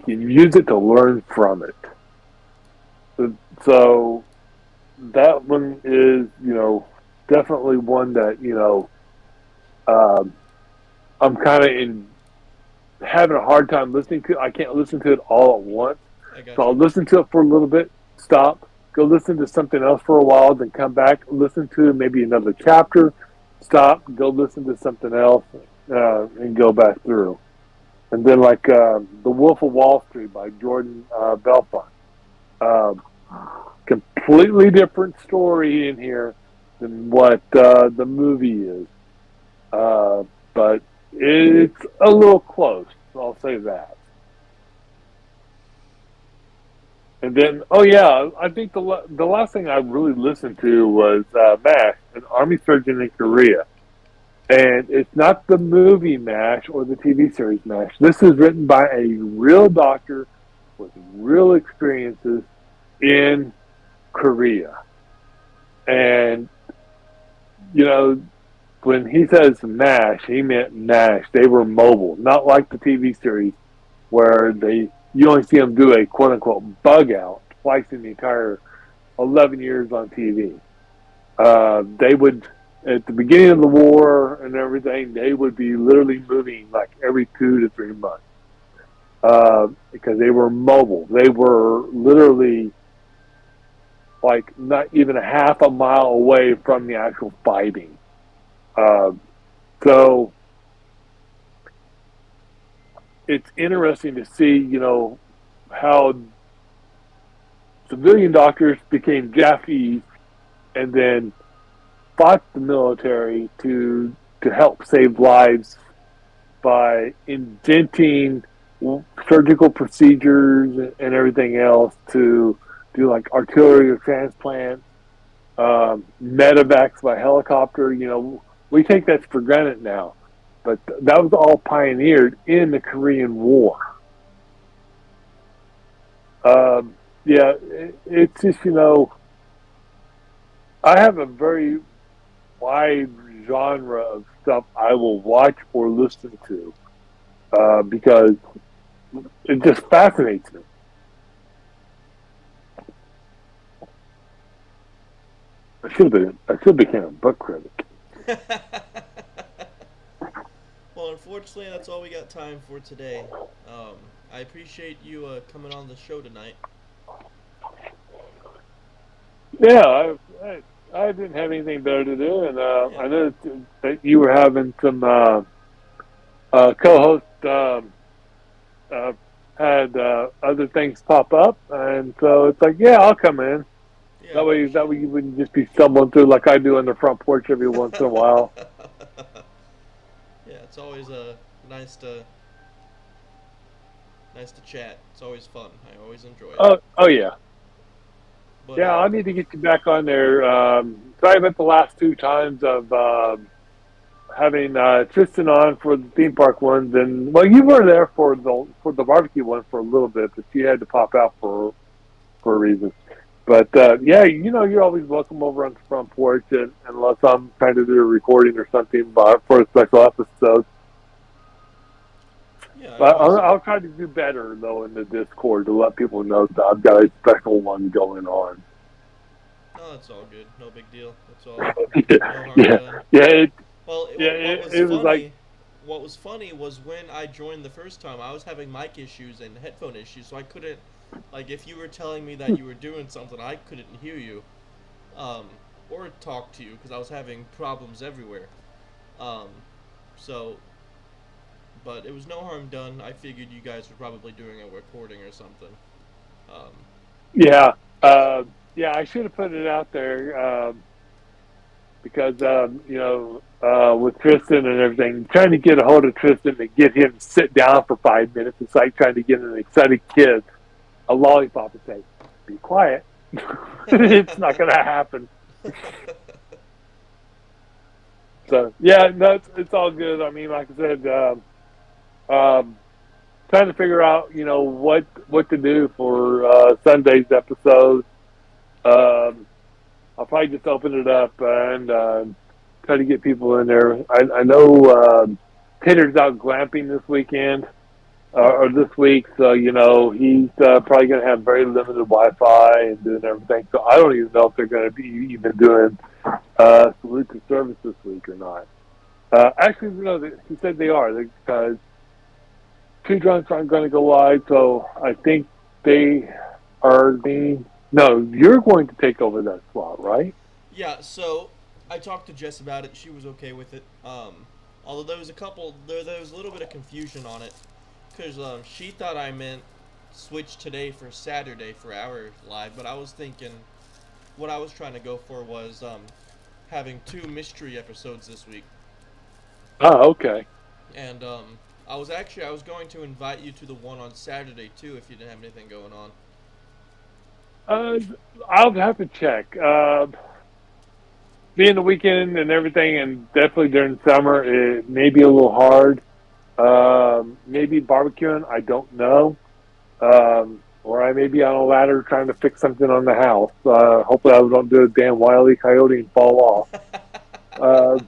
S4: can use it to learn from it. So that one is definitely one that I'm kind of having a hard time listening to. I can't listen to it all at once. So I'll listen to it for a little bit, stop, go listen to something else for a while, then come back, listen to maybe another chapter, stop, go listen to something else, and go back through. And then like The Wolf of Wall Street by Jordan Belfont. Completely different story in here than what the movie is. But it's a little close, I'll say that. And then, oh yeah, I think the last thing I really listened to was MASH, an Army surgeon in Korea. And it's not the movie MASH or the TV series MASH. This is written by a real doctor with real experiences in Korea. And, when he says MASH, he meant NASH. They were mobile, not like the TV series where you only see them do a quote-unquote bug out twice in the entire 11 years on TV. They would, at the beginning of the war and everything, they would be literally moving like every 2 to 3 months, because they were mobile. They were literally like not even a half a mile away from the actual fighting. So it's interesting to see, how civilian doctors became jaffies and then fought the military to help save lives by inventing surgical procedures and everything else to do like arterial transplants, medevacs by helicopter. We take that for granted now, but that was all pioneered in the Korean War. Yeah, it's just I have a very wide genre of stuff I will watch or listen to because it just fascinates me. I should become a book critic.
S3: Well, unfortunately, that's all we got time for today. I appreciate you coming on the show tonight.
S4: Yeah, I didn't have anything better to do, and
S3: Yeah.
S4: I know that you were having some co-host uh, had other things pop up, and so it's like, yeah, I'll come in.
S3: Yeah, I
S4: That way
S3: appreciate
S4: you wouldn't just be stumbling through like I do on the front porch every once in a while.
S3: it. Yeah, it's always nice to nice to chat. It's always fun. I always enjoy it.
S4: Oh yeah,
S3: But
S4: yeah. I need to get you back on there. Sorry about the last two times of having Tristan on for the theme park ones, and well, you were there for the barbecue one for a little bit, but you had to pop out for a reason. But yeah, you're always welcome over on the front porch, unless I'm trying to do a recording or something for a special episode.
S3: yeah, I
S4: But
S3: always
S4: I'll try to do better though in the Discord to let people know that I've got a special one going on.
S3: no, that's all good. No big deal. That's all. No harm
S4: yeah,
S3: done.
S4: yeah,
S3: Well, what was
S4: it was like,
S3: funny, what was funny was when I joined the first time, I was having mic issues and headphone issues, so I couldn't, like, if you were telling me that you were doing something, I couldn't hear you, um, or talk to you because I was having problems everywhere. Um, so, but it was no harm done. I figured you guys were probably doing a recording or something. Um,
S4: yeah, yeah. I should have put it out there. Because with Tristan and everything, trying to get a hold of Tristan and get him to sit down for 5 minutes, it's like trying to get an excited kid a lollipop and say, "Be quiet." It's not going to happen. So yeah, no, it's all good. I mean, like I said, um, trying to figure out what to do for Sunday's episode. Um, I'll probably just open it up and try to get people in there. I know Tater's out glamping this weekend or this week, so he's probably going to have very limited Wi-Fi and doing everything. So I don't even know if they're going to be even doing salute to service this week or not. Actually, he said they are because two drunks aren't going to go live, so I think they are being. No, you're going to take over that slot, right?
S3: yeah, so I talked to Jess about it. She was okay with it. Although there was there was a little bit of confusion on it, because she thought I meant switch today for Saturday for our live, but I was thinking what I was trying to go for was having two mystery episodes this week,
S4: Oh, okay.
S3: and I was going to invite you to the one on Saturday too if you didn't have anything going on.
S4: Uh, I'll have to check. Being the weekend and everything, and definitely during summer, it may be a little hard. Maybe barbecuing, I don't know. Or I may be on a ladder trying to fix something on the house. Hopefully, I don't do a damn wily coyote and fall off. Uh,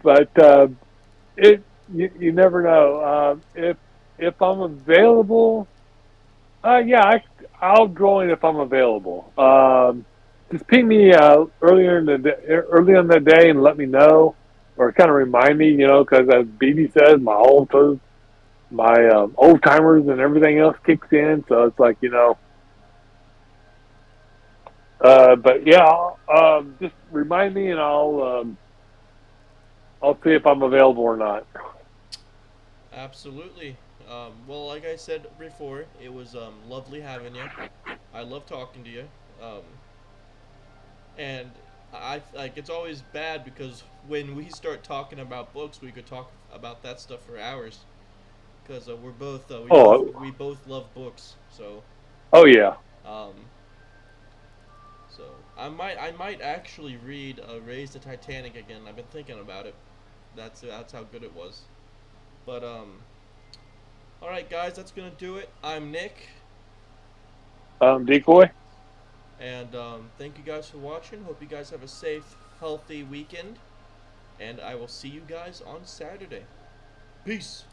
S4: but you never know. If I'm available, yeah, I'll join if I'm available. Just ping me early in the day and let me know, or kind of remind me, because as BB says, my old timers and everything else kicks in, so it's like But yeah, just remind me and I'll see if I'm available or not.
S3: Absolutely. Well, like I said before, it was lovely having you. I love talking to you. Um, and I like it's always bad because when we start talking about books, we could talk about that stuff for hours. because we're both
S4: Oh.
S3: we both love books. So
S4: Oh yeah.
S3: So I might actually read Raise the Titanic again. I've been thinking about it. That's how good it was. But all right, guys, that's gonna do it. I'm Nick,
S4: Decoy.
S3: and thank you guys for watching. Hope you guys have a safe, healthy weekend, and I will see you guys on Saturday. Peace.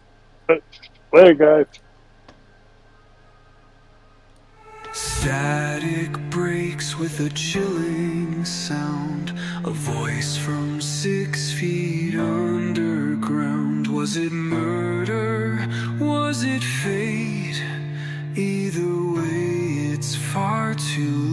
S4: Later, guys.
S1: Static breaks with a chilling sound. A voice from 6 feet underground. Was it murder? Was it fate? Either way, it's far too